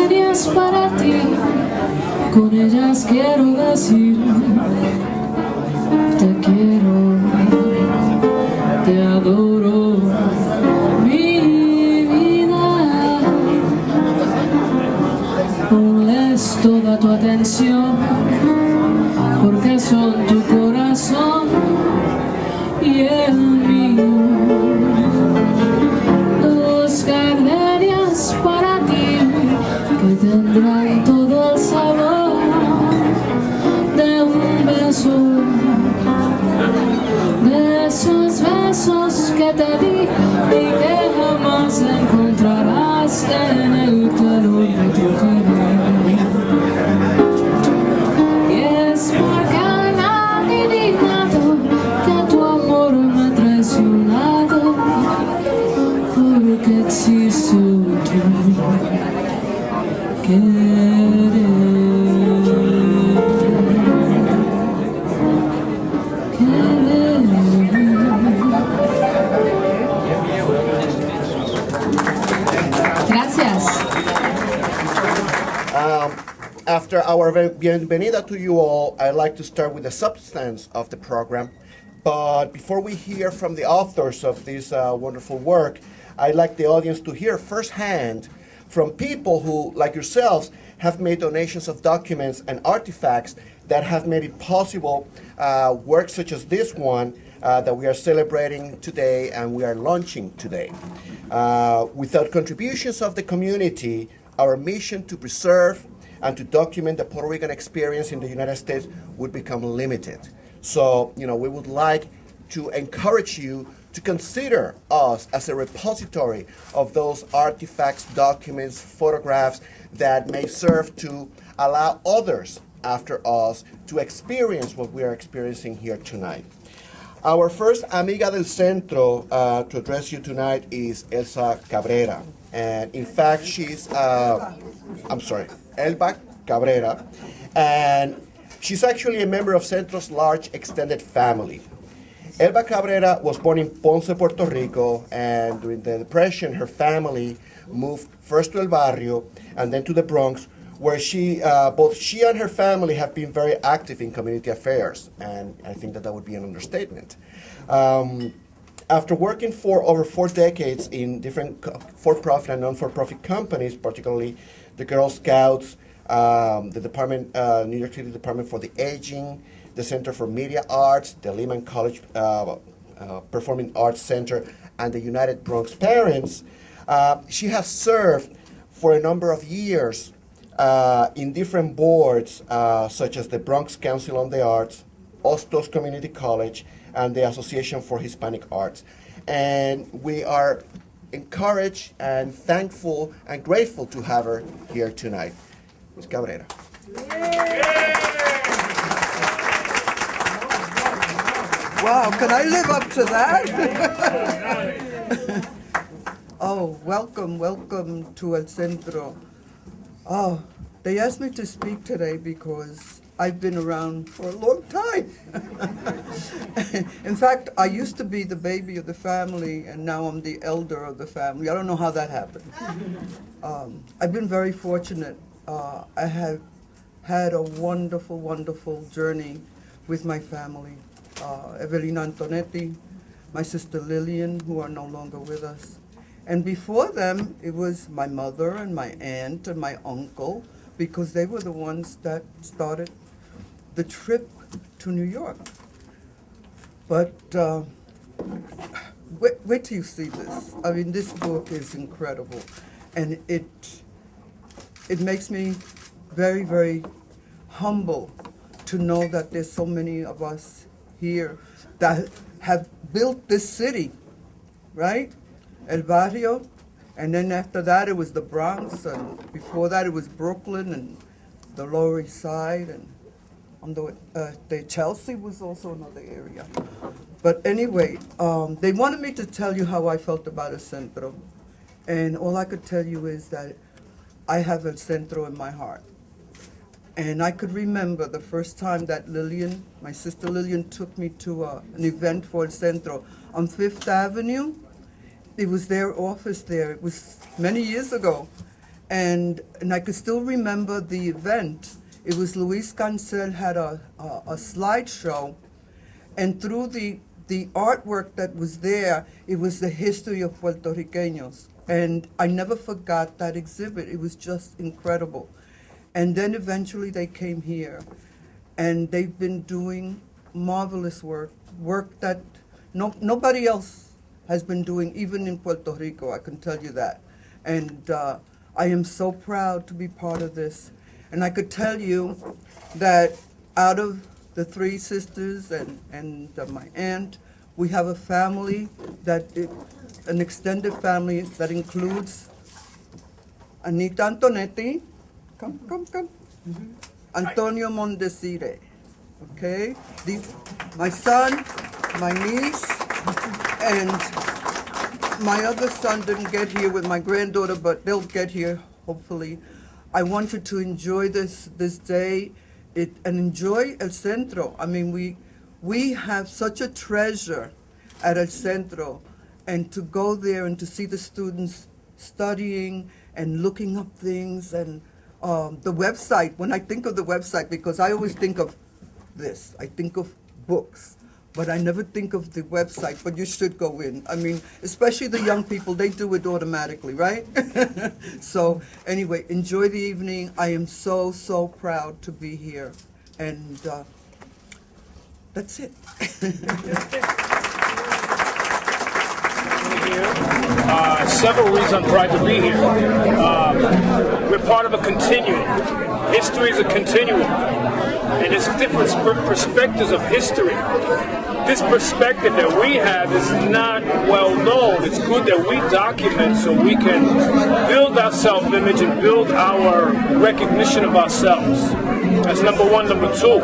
gardenias para ti, con ellas quiero decir te quiero, te adoro, mi vida. Ponles toda tu atención, porque son tu corazón y el mío. Dos gardenias para ti, que tendrán todo el sabor de un beso, de esos besos que te di y que jamás encontrarás en el calor de tu querer. Y es porque me han adivinado que tu amor me ha traicionado, porque existo tú querer. After our bienvenida to you all, I'd like to start with the substance of the program. But before we hear from the authors of this wonderful work, I'd like the audience to hear firsthand from people who, like yourselves, have made donations of documents and artifacts that have made it possible works such as this one that we are celebrating today and we are launching today. Without contributions of the community, our mission to preserve and to document the Puerto Rican experience in the United States would become limited. So, we would like to encourage you to consider us as a repository of those artifacts, documents, photographs that may serve to allow others after us to experience what we are experiencing here tonight. Our first amiga del centro to address you tonight is Elsa Cabrera. And in fact, she's, Elba Cabrera. And she's actually a member of Centro's large extended family. Elba Cabrera was born in Ponce, Puerto Rico, and during the Depression, her family moved first to El Barrio and then to the Bronx, where both she and her family have been very active in community affairs, and I think that would be an understatement. After working for over 4 decades in different for-profit and non-for-profit companies, particularly the Girl Scouts, the department, New York City Department for the Aging, the Center for Media Arts, the Lehman College Performing Arts Center, and the United Bronx Parents, she has served for a number of years in different boards, such as the Bronx Council on the Arts, Hostos Community College, and the Association for Hispanic Arts. And we are encouraged and thankful and grateful to have her here tonight. Ms. Cabrera. Wow, can I live up to that? Oh, welcome to El Centro. Oh, they asked me to speak today because I've been around for a long time. In fact, I used to be the baby of the family, and now I'm the elder of the family. I don't know how that happened. I've been very fortunate. I have had a wonderful, wonderful journey with my family. Evelina Antonetti, my sister Lillian, who are no longer with us. And before them, it was my mother and my aunt and my uncle, because they were the ones that started the trip to New York. But wait till you see this. I mean, this book is incredible. And it makes me very, very humble to know that there's so many of us here that have built this city, right? El Barrio, and then after that it was the Bronx, and before that it was Brooklyn and the Lower East Side, and the Chelsea was also another area. But anyway, they wanted me to tell you how I felt about El Centro, and all I could tell you is that I have El Centro in my heart. And I could remember the first time that Lillian, my sister Lillian, took me to an event for El Centro on 5th Avenue. It was their office there. It was many years ago. And I could still remember the event. It was Luis Cancel had a slideshow, and through the artwork that was there, it was the history of Puerto Ricanos. And I never forgot that exhibit. It was just incredible. And then eventually they came here, and they've been doing marvelous work that nobody else has been doing, even in Puerto Rico, I can tell you that. And I am so proud to be part of this. And I could tell you that out of the three sisters and my aunt, we have a family an extended family that includes Anita Antonetti, come, Antonio Mondesire, okay? My son, my niece, and my other son didn't get here with my granddaughter, but they'll get here, hopefully. I want you to enjoy this day and enjoy El Centro. I mean, we have such a treasure at El Centro, and to go there and to see the students studying and looking up things, and the website, when I think of the website, because I always think of this, I think of books, but I never think of the website, but you should go in. I mean, especially the young people, they do it automatically, right? So anyway, enjoy the evening. I am so, so proud to be here. And that's it. Several reasons I'm proud to be here. We're part of a continuum. History is a continuum, and there's different perspectives of history. This perspective that we have is not well known. It's good that we document so we can build our self-image and build our recognition of ourselves. That's number one. Number two,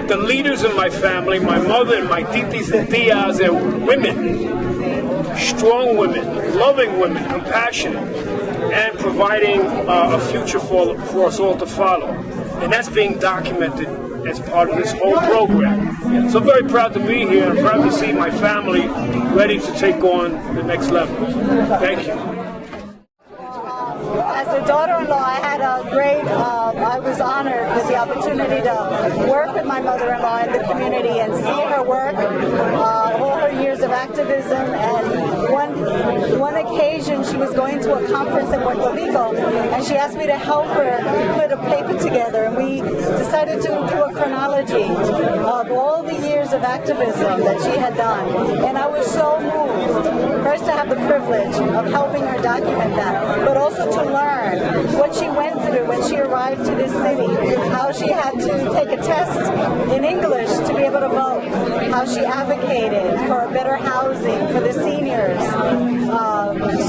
the leaders in my family, my mother and my titis and tias, are women. Strong women, loving women, compassionate, and providing a future for us all to follow. And that's being documented as part of this whole program. So I'm very proud to be here. I'm proud to see my family ready to take on the next level. Thank you. As a daughter-in-law, I had a great, I was honored with the opportunity to work with my mother-in-law in the community and see her work, all her years of activism. And one occasion, she was going to a conference in Puerto Rico, and she asked me to help her put a paper together. And we decided to do a chronology of all the years of activism that she had done. And I was so moved, first to have the privilege of helping her document that, but also to learn what she went through when she arrived to this city, how she had to take a test in English to be able to vote, how she advocated for better housing for the seniors.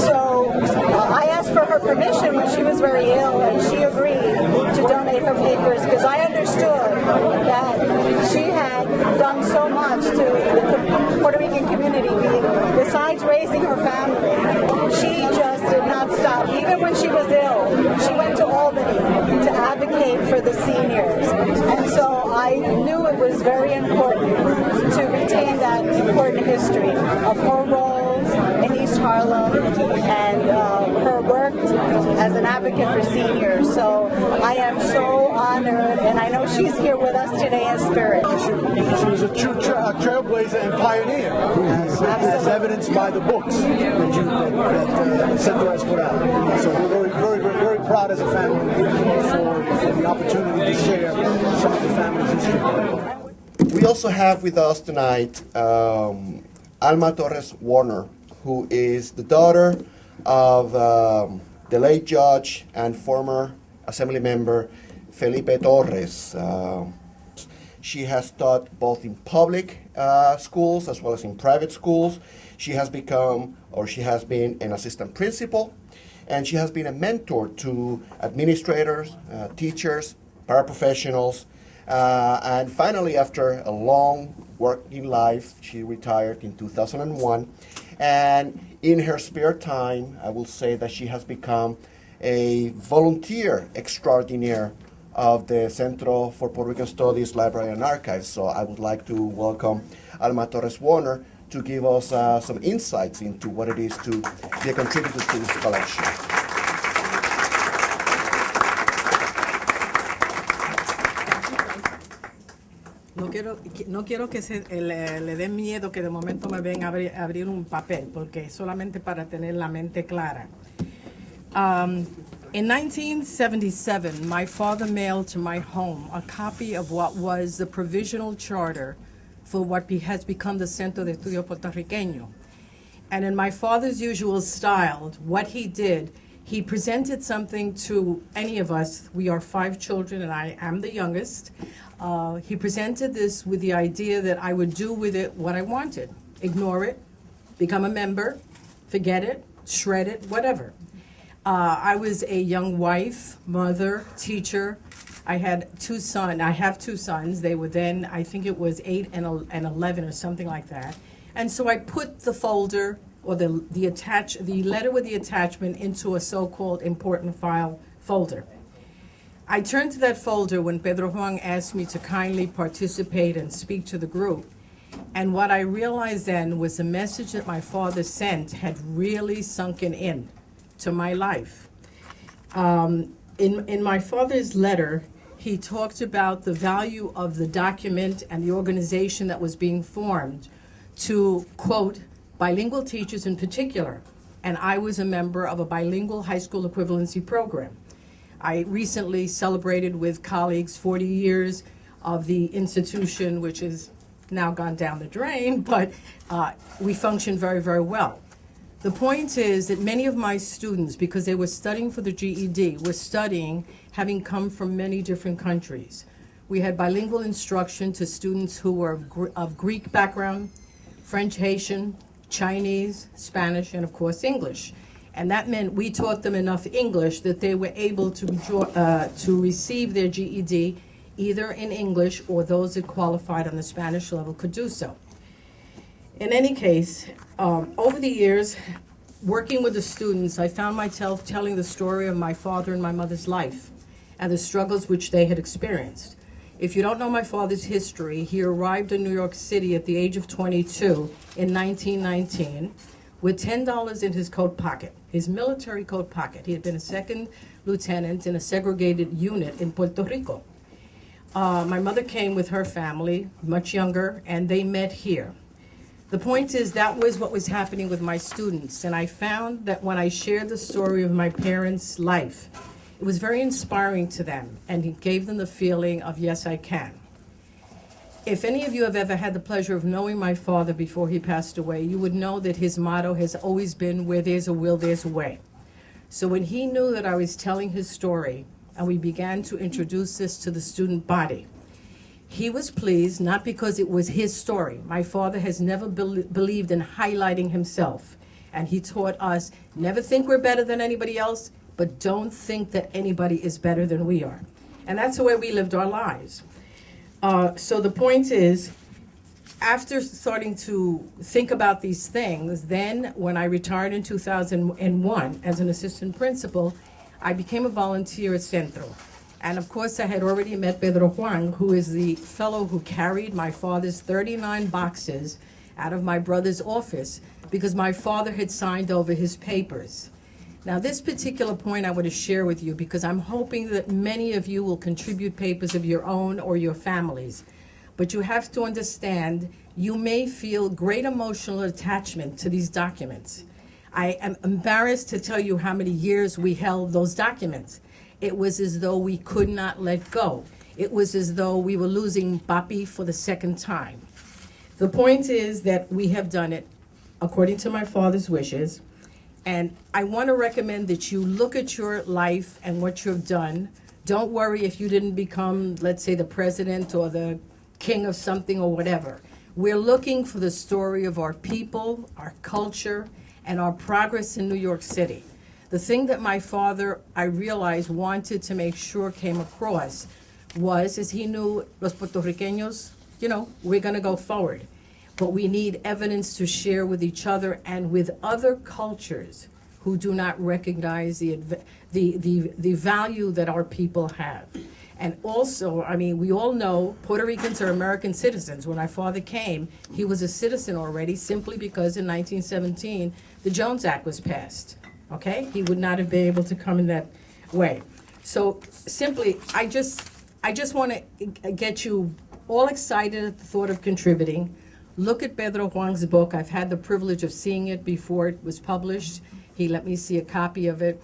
So I asked for her permission when she was very ill, and she agreed to donate her papers, because I understood that she had done so much to the Puerto Rican community. Besides raising her family, she just did not stop. Even when she was ill, she went to Albany to advocate for the seniors. And so I knew it was very important to retain that important history of her role in East Harlem and her work as an advocate for seniors. So I am so honored, and I know she's here with us today in spirit. She was a true trailblazer and pioneer, as evidenced by the books that Centro has put out. So we're very proud as a family for the opportunity to share some of the family's history. We also have with us tonight Alma Torres Warner, who is the daughter of the late judge and former assembly member Felipe Torres. She has taught both in public schools as well as in private schools. She has been an assistant principal, and she has been a mentor to administrators, teachers, paraprofessionals, and finally, after a long working life, she retired in 2001. And in her spare time, I will say that she has become a volunteer extraordinaire of the Centro for Puerto Rican Studies Library and Archives. So I would like to welcome Alma Torres Warner to give us some insights into what it is to be a contributor to this collection. no quiero que le dé miedo que de momento me ven abrir un papel, porque es solamente para tener la mente clara. In 1977, my father mailed to my home a copy of what was the provisional charter for what has become the Centro de Estudio Puertorriqueño. And in my father's usual style, what he did, he presented something to any of us. We are 5 children, and I am the youngest. He presented this with the idea that I would do with it what I wanted. Ignore it, become a member, forget it, shred it, whatever. I was a young wife, mother, teacher. I had 2 sons. I have 2 sons. They were then, I think it was 8 and 11 or something like that. And so I put the folder or the letter with the attachment into a so-called important file folder. I turned to that folder when Pedro Juan asked me to kindly participate and speak to the group. And what I realized then was the message that my father sent had really sunken in to my life. In my father's letter, he talked about the value of the document and the organization that was being formed to, quote, bilingual teachers in particular. And I was a member of a bilingual high school equivalency program. I recently celebrated with colleagues 40 years of the institution, which has now gone down the drain, but we function very, very well. The point is that many of my students, because they were studying for the GED, were studying having come from many different countries. We had bilingual instruction to students who were of Greek background, French, Haitian, Chinese, Spanish, and of course English. And that meant we taught them enough English that they were able to receive their GED either in English, or those that qualified on the Spanish level could do so. In any case, over the years, working with the students, I found myself telling the story of my father and my mother's life and the struggles which they had experienced. If you don't know my father's history, he arrived in New York City at the age of 22 in 1919 with $10 in his coat pocket, his military coat pocket. He had been a second lieutenant in a segregated unit in Puerto Rico. My mother came with her family, much younger, and they met here. The point is, that was what was happening with my students, and I found that when I shared the story of my parents' life, it was very inspiring to them, and it gave them the feeling of, yes, I can. If any of you have ever had the pleasure of knowing my father before he passed away, you would know that his motto has always been, where there's a will, there's a way. So when he knew that I was telling his story, and we began to introduce this to the student body, he was pleased, not because it was his story. My father has never believed in highlighting himself. And he taught us, never think we're better than anybody else, but don't think that anybody is better than we are. And that's the way we lived our lives. So the point is, after starting to think about these things, then when I retired in 2001 as an assistant principal, I became a volunteer at Centro. And of course, I had already met Pedro Juan, who is the fellow who carried my father's 39 boxes out of my brother's office because my father had signed over his papers. Now, this particular point I want to share with you because I'm hoping that many of you will contribute papers of your own or your families. But you have to understand, you may feel great emotional attachment to these documents. I am embarrassed to tell you how many years we held those documents. It was as though we could not let go. It was as though we were losing Papi for the second time. The point is that we have done it according to my father's wishes. And I want to recommend that you look at your life and what you've done. Don't worry if you didn't become, let's say, the president or the king of something or whatever. We're looking for the story of our people, our culture, and our progress in New York City. The thing that my father, I realized, wanted to make sure came across was, as he knew los Puertorriqueños, we're going to go forward. But we need evidence to share with each other and with other cultures who do not recognize the value that our people have. And also, I mean, we all know Puerto Ricans are American citizens. When my father came, he was a citizen already simply because in 1917, the Jones Act was passed, okay? He would not have been able to come in that way. So simply, I just want to get you all excited at the thought of contributing. Look at Pedro Juan's book. I've had the privilege of seeing it before it was published. He let me see a copy of it.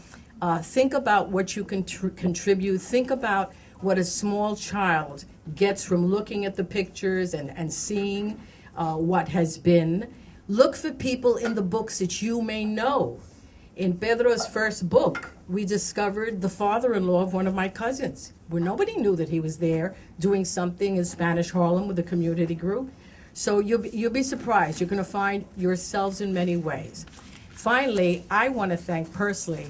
Think about what you can contribute. Think about what a small child gets from looking at the pictures and seeing what has been. Look for people in the books that you may know. In Pedro's first book, we discovered the father-in-law of one of my cousins, where nobody knew that he was there doing something in Spanish Harlem with a community group. So you'll be surprised. You're going to find yourselves in many ways. Finally, I want to thank personally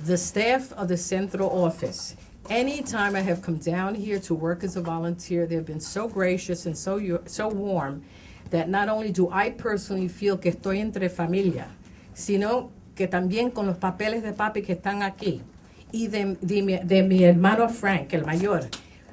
the staff of the Centro office. Anytime I have come down here to work as a volunteer, they've been so gracious and so warm that not only do I personally feel que estoy entre familia, sino que también con los papeles de papi que están aquí, y de mi hermano Frank, el mayor.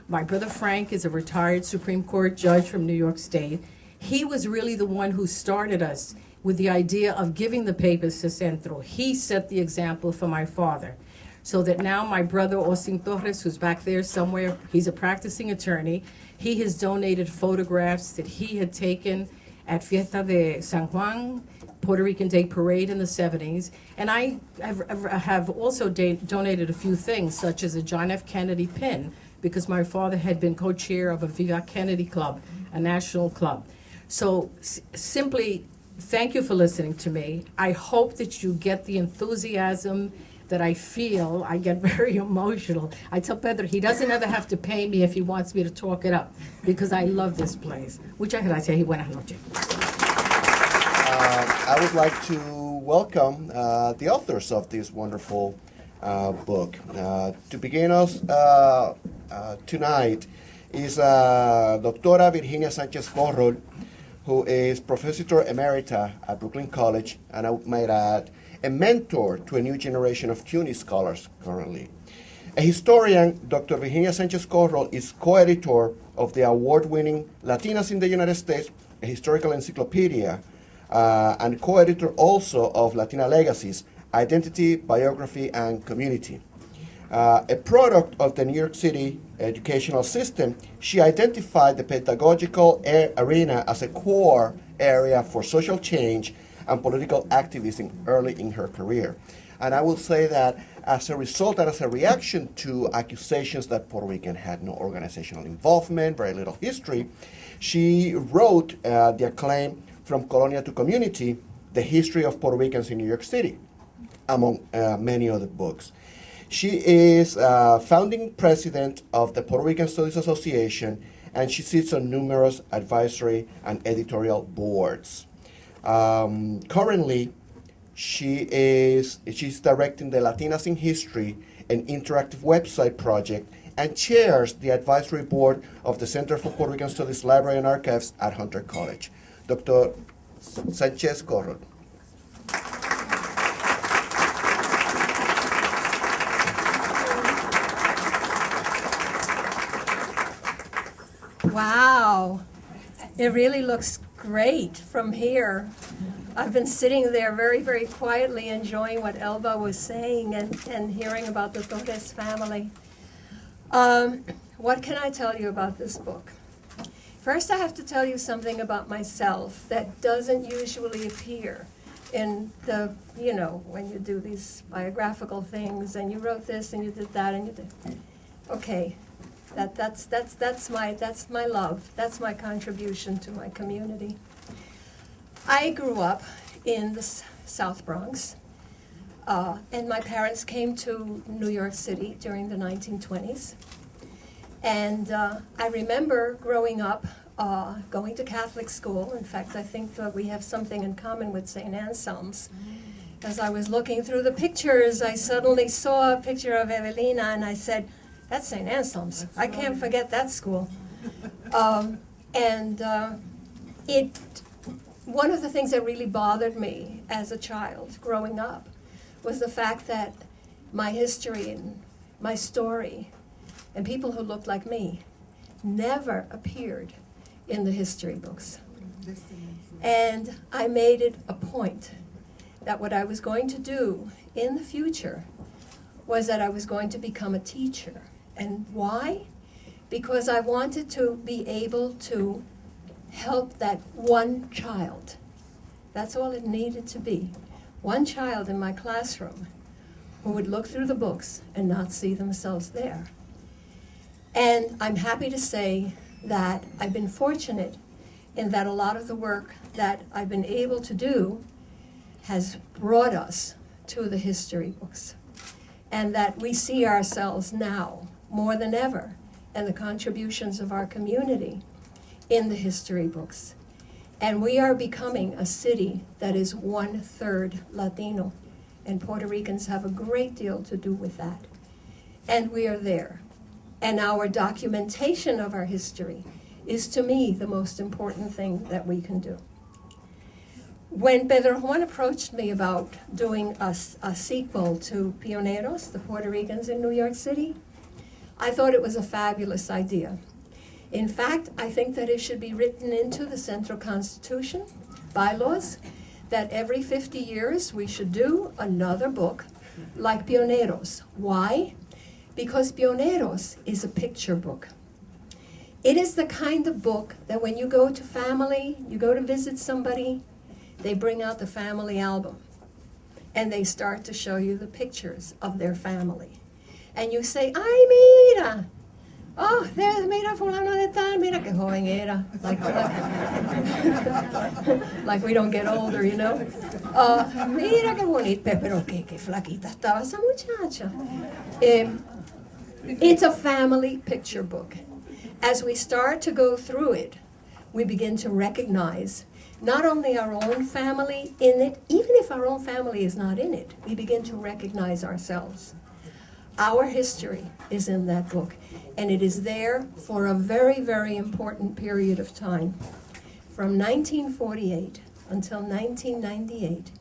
My brother Frank is a retired Supreme Court judge from New York State. He was really the one who started us with the idea of giving the papers to Centro. He set the example for my father. So that now my brother Austin Torres, who's back there somewhere, he's a practicing attorney. He has donated photographs that he had taken at Fiesta de San Juan, Puerto Rican Day Parade in the 70s. And I have also donated a few things, such as a John F. Kennedy pin, because my father had been co-chair of a Viva Kennedy Club, a national club. So simply, thank you for listening to me. I hope that you get the enthusiasm that I feel. I get very emotional. I tell Pedro he doesn't ever have to pay me if he wants me to talk it up, because I love this place. Muchas gracias y buenas noches. I would like to welcome the authors of this wonderful book. To begin us tonight is Doctora Virginia Sanchez Corrol, who is Professor Emerita at Brooklyn College, and I might add, a mentor to a new generation of CUNY scholars currently. A historian, Dr. Virginia Sanchez Corrol is co-editor of the award-winning Latinas in the United States, a historical encyclopedia, and co-editor also of Latina Legacies, Identity, Biography, and Community. A product of the New York City educational system, she identified the pedagogical arena as a core area for social change and political activism early in her career. And I will say that as a result and as a reaction to accusations that Puerto Rican had no organizational involvement, very little history, she wrote the acclaimed From Colonia to Community, The History of Puerto Ricans in New York City, among many other books. She is founding president of the Puerto Rican Studies Association, and she sits on numerous advisory and editorial boards. Currently, she's directing the Latinas in History, an interactive website project, and chairs the advisory board of the Center for Puerto Rican Studies Library and Archives at Hunter College. Dr. Sanchez Corrol. Wow, it really looks great from here. I've been sitting there very, very quietly enjoying what Elba was saying and hearing about the Torres family. What can I tell you about this book? First, I have to tell you something about myself that doesn't usually appear in the, when you do these biographical things, and you wrote this and you did that and you did. Okay, that's my love. That's my contribution to my community. I grew up in the South Bronx, and my parents came to New York City during the 1920s. And I remember growing up, going to Catholic school. In fact, I think that we have something in common with St. Anselm's. As I was looking through the pictures, I suddenly saw a picture of Evelina, and I said, that's St. Anselm's. I can't forget that school. One of the things that really bothered me as a child growing up was the fact that my history and my story and people who looked like me never appeared in the history books. And I made it a point that what I was going to do in the future was that I was going to become a teacher. And why? because I wanted to be able to help that one child. That's all it needed to be. One child in my classroom who would look through the books and not see themselves there. And I'm happy to say that I've been fortunate in that a lot of the work that I've been able to do has brought us to the history books, and that we see ourselves now more than ever and the contributions of our community in the history books. And we are becoming a city that is 1/3 Latino, and Puerto Ricans have a great deal to do with that. And we are there. And our documentation of our history is, to me, the most important thing that we can do. When Pedro Juan approached me about doing a sequel to Pioneros, the Puerto Ricans in New York City, I thought it was a fabulous idea. In fact, I think that it should be written into the Central Constitution, bylaws, that every 50 years we should do another book like Pioneros. Why? Because Pioneros is a picture book. It is the kind of book that when you go to family, you go to visit somebody, they bring out the family album and they start to show you the pictures of their family. And you say, ay, mira, oh, there's, mira fulano de tal, mira que joven era. Like we don't get older, you know. Mira que bonita, pero que flaquita estaba esa muchacha. It's a family picture book. As we start to go through it, we begin to recognize not only our own family in it, even if our own family is not in it, we begin to recognize ourselves. Our history is in that book, and it is there for a very, very important period of time. From 1948 until 1998,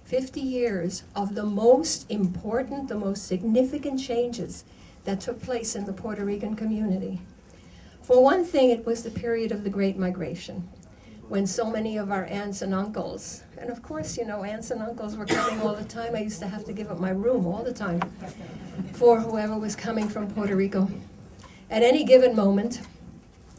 50 years of the most important, the most significant changes that took place in the Puerto Rican community. For one thing, it was the period of the Great Migration, when so many of our aunts and uncles, and of course, you know, aunts and uncles were coming all the time. I used to have to give up my room all the time for whoever was coming from Puerto Rico. At any given moment,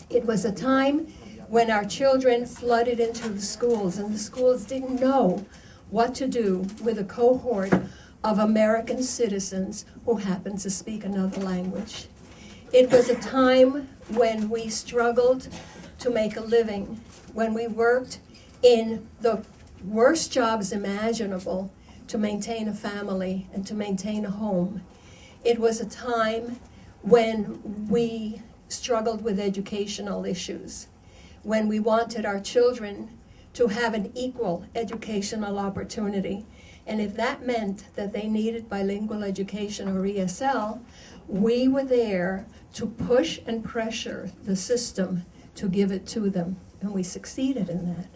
it was a time when our children flooded into the schools, and the schools didn't know what to do with a cohort of American citizens who happened to speak another language. It was a time when we struggled to make a living, when we worked in the worst jobs imaginable to maintain a family and to maintain a home. It was a time when we struggled with educational issues, when we wanted our children to have an equal educational opportunity. And if that meant that they needed bilingual education or ESL, we were there to push and pressure the system to give it to them, and we succeeded in that.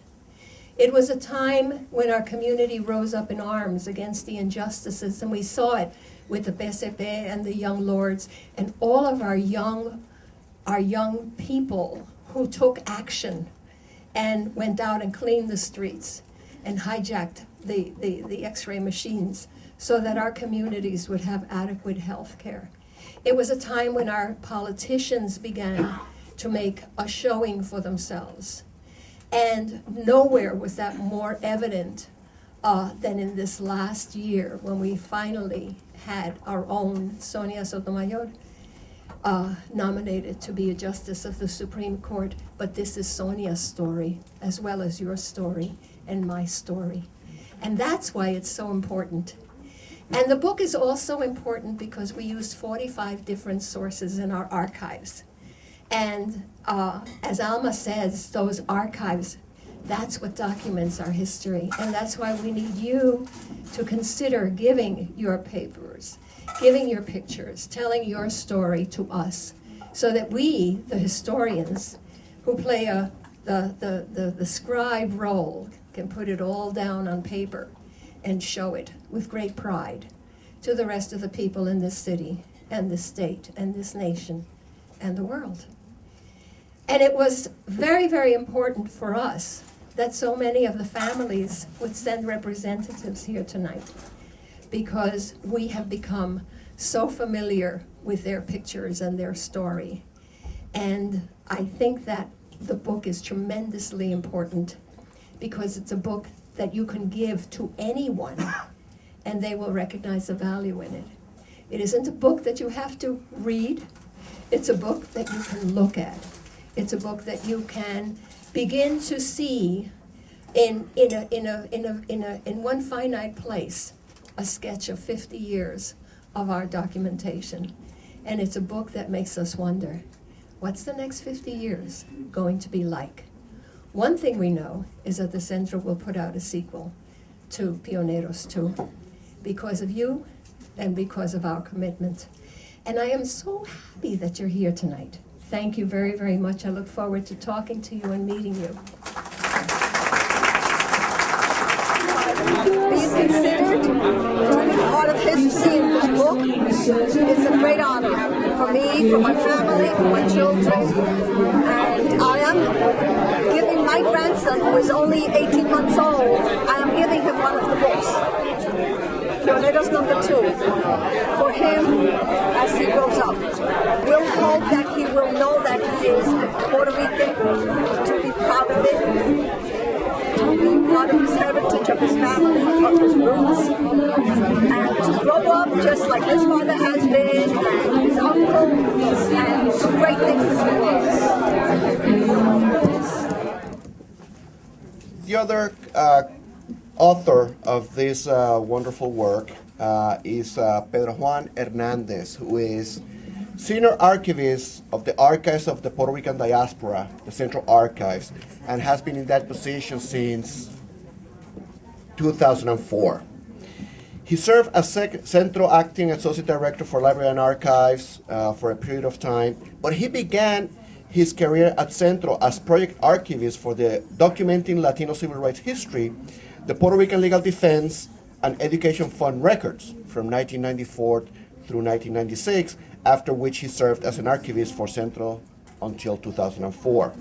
It was a time when our community rose up in arms against the injustices, and we saw it with the PCP and the Young Lords and all of our young people who took action and went out and cleaned the streets and hijacked the X-ray machines so that our communities would have adequate health care. It was a time when our politicians began to make a showing for themselves. And nowhere was that more evident than in this last year when we finally had our own Sonia Sotomayor nominated to be a justice of the Supreme Court. But this is Sonia's story as well as your story and my story. And that's why it's so important. And the book is also important because we used 45 different sources in our archives. And as Alma says, those archives, that's what documents our history. And that's why we need you to consider giving your papers, giving your pictures, telling your story to us, so that we, the historians, who play the scribe role, can put it all down on paper and show it with great pride to the rest of the people in this city and this state and this nation and the world. And it was very, very important for us that so many of the families would send representatives here tonight, because we have become so familiar with their pictures and their story. And I think that the book is tremendously important because it's a book that you can give to anyone and they will recognize the value in it. It isn't a book that you have to read. It's a book that you can look at. It's a book that you can begin to see in one finite place, a sketch of 50 years of our documentation. And it's a book that makes us wonder, what's the next 50 years going to be like? One thing we know is that the Centro will put out a sequel to Pioneros 2 because of you and because of our commitment. And I am so happy that you're here tonight. Thank you very, very much. I look forward to talking to you and meeting you. Being considered to be part of history in this book is a great honor for me, for my family, for my children. And I am giving my grandson, who is only 18 months old, I am giving him one of the books, Pioneros #2, for him as he grows up. We'll hope that he will know that he is Puerto Rican, to be proud of it, to be part of his heritage, of his family, of his roots, and to grow up just like his father has been, and his uncle, and some great things in the world. The other author of this wonderful work is Pedro Juan Hernandez, who is Senior Archivist of the Archives of the Puerto Rican Diaspora, the Central Archives, and has been in that position since 2004. He served as Centro Acting Associate Director for Library and Archives for a period of time, but he began his career at Centro as Project Archivist for the Documenting Latino Civil Rights History, the Puerto Rican Legal Defense and Education Fund records from 1994 through 1996, after which he served as an archivist for Centro until 2004.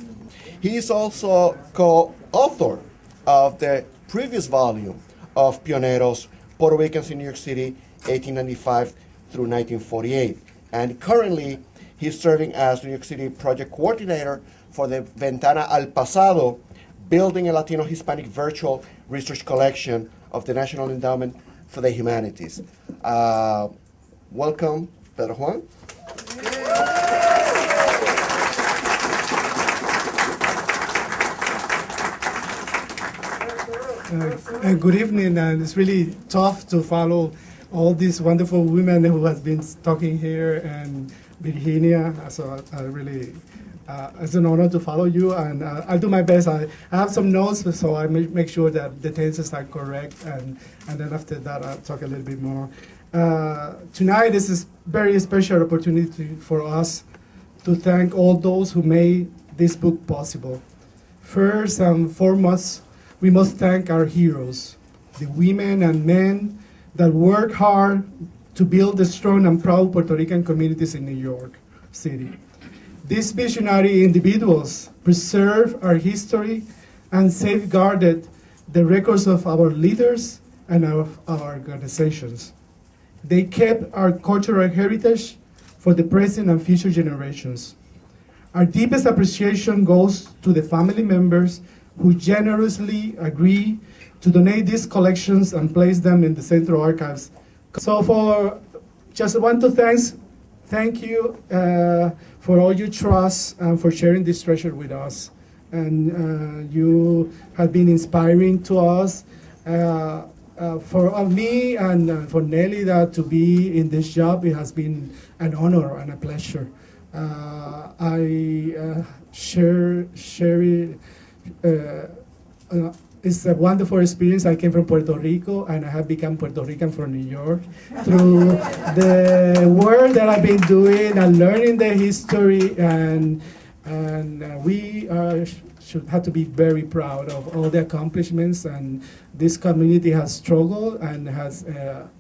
He is also co-author of the previous volume of Pioneros, Puerto Ricans in New York City, 1895 through 1948. And currently, he's serving as New York City project coordinator for the Ventana al Pasado, building a Latino Hispanic virtual research collection of the National Endowment for the Humanities. Welcome, Pedro Juan. Good evening, and it's really tough to follow all these wonderful women who have been talking here, and Virginia. So I really, it's an honor to follow you, and I'll do my best. I have some notes, so I make sure that the tenses are correct, and then after that I'll talk a little bit more. Tonight is a very special opportunity for us to thank all those who made this book possible. First and foremost, we must thank our heroes, the women and men that work hard to build the strong and proud Puerto Rican communities in New York City. These visionary individuals preserved our history and safeguarded the records of our leaders and of our organizations. They kept our cultural heritage for the present and future generations. Our deepest appreciation goes to the family members who generously agree to donate these collections and place them in the Central Archives. So just want to thank you for all your trust and for sharing this treasure with us. And you have been inspiring to us. For me and for Nelly to be in this job, it has been an honor and a pleasure. I share it. It's a wonderful experience. I came from Puerto Rico, and I have become Puerto Rican from New York through the work that I've been doing and learning the history, and we should have to be very proud of all the accomplishments, and this community has struggled and has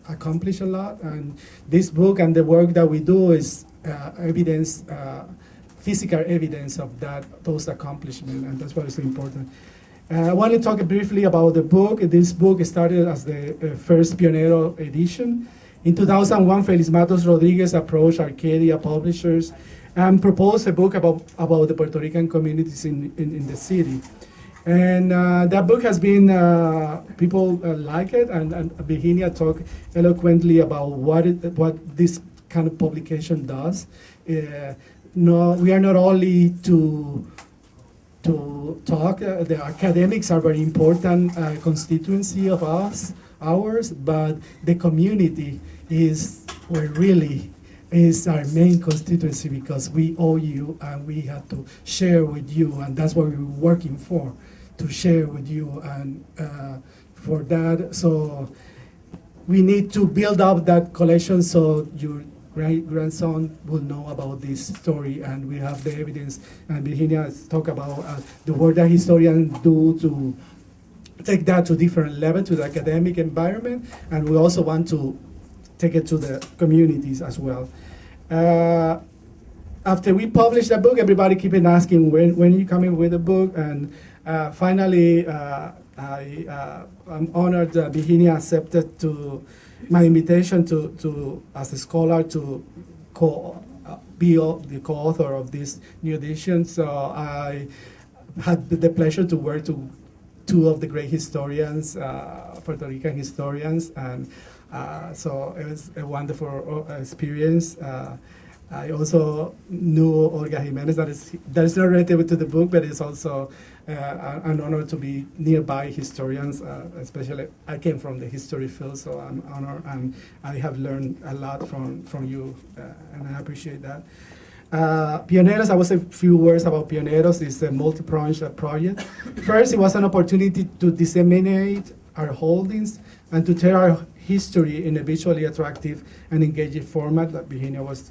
accomplished a lot, and this book and the work that we do is evidence, physical evidence of those accomplishments, and that's what is important. I want to talk briefly about the book. This book started as the first Pionero edition. In 2001, Feliz Matos Rodriguez approached Arcadia Publishers and proposed a book about the Puerto Rican communities in the city. And that book has been, people like it, and Virginia talked eloquently about what this kind of publication does. No, we are not only to talk, the academics are very important constituency of ours, but the community is where really is our main constituency, because we owe you and we have to share with you, and that's what we're working for, to share with you. And for that, so we need to build up that collection so your grandson will know about this story, and we have the evidence. And Virginia has talked about the work that historians do to take that to different level, to the academic environment, and we also want to take it to the communities as well. After we published that book, everybody keep on asking, when are you coming with the book? And finally, I'm honored that Virginia accepted my invitation to as a scholar to be the co-author of this new edition. So I had the pleasure to work to two of the great historians, Puerto Rican historians, and so it was a wonderful experience. I also knew Olga Jimenez, that is not related to the book, but it's also an honor to be nearby historians, especially I came from the history field, so I'm honored, and I have learned a lot from you, and I appreciate that. Pioneros, I will say a few words about Pioneros. It's a multi-pronged project. First, it was an opportunity to disseminate our holdings and to tell our history in a visually attractive and engaging format that Virginia was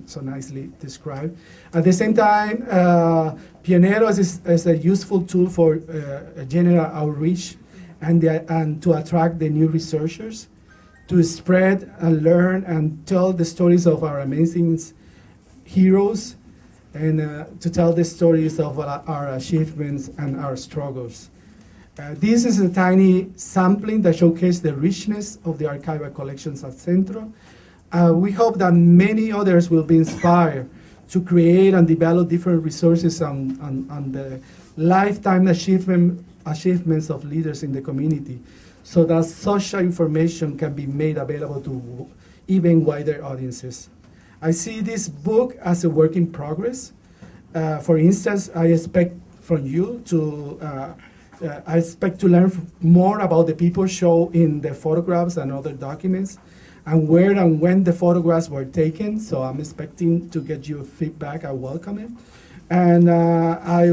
so nicely described. At the same time, Pioneros is a useful tool for general outreach and to attract the new researchers, to spread and learn and tell the stories of our amazing heroes, and to tell the stories of our achievements and our struggles. This is a tiny sampling that showcases the richness of the archival collections at Centro. We hope that many others will be inspired to create and develop different resources on the lifetime achievements of leaders in the community, so that such information can be made available to even wider audiences. I see this book as a work in progress. For instance, I expect from you to I expect to learn more about the people shown in the photographs and other documents, and where and when the photographs were taken. So I'm expecting to get your feedback. I welcome it. And I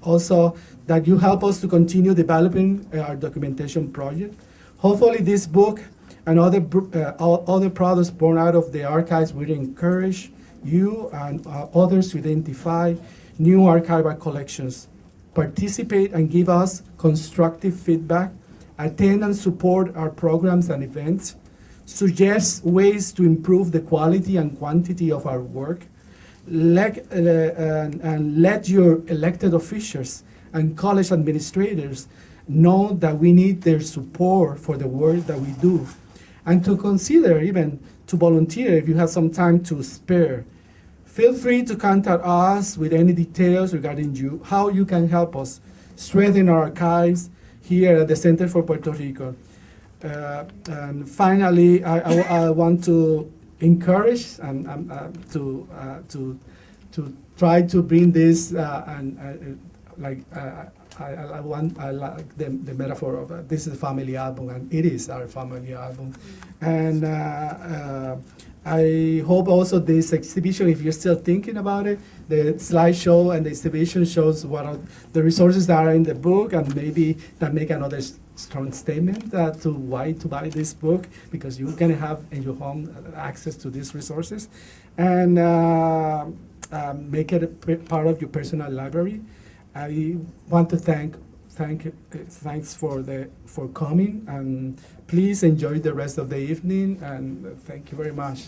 also that you help us to continue developing our documentation project. Hopefully this book and other products born out of the archives will encourage you and others to identify new archival collections, participate and give us constructive feedback, attend and support our programs and events, suggest ways to improve the quality and quantity of our work, and let your elected officials and college administrators know that we need their support for the work that we do, and to consider even to volunteer if you have some time to spare. Feel free to contact us with any details regarding how you can help us strengthen our archives here at the Center for Puerto Rico. And finally, I want to encourage and to try to bring this I like the metaphor of this is a family album, and it is our family album. And I hope also this exhibition, if you're still thinking about it, the slideshow and the exhibition shows what are the resources that are in the book, and maybe that make another strong statement to why to buy this book, because you can have in your home access to these resources, and make it a part of your personal library. I want to thanks for coming, and please enjoy the rest of the evening, and thank you very much.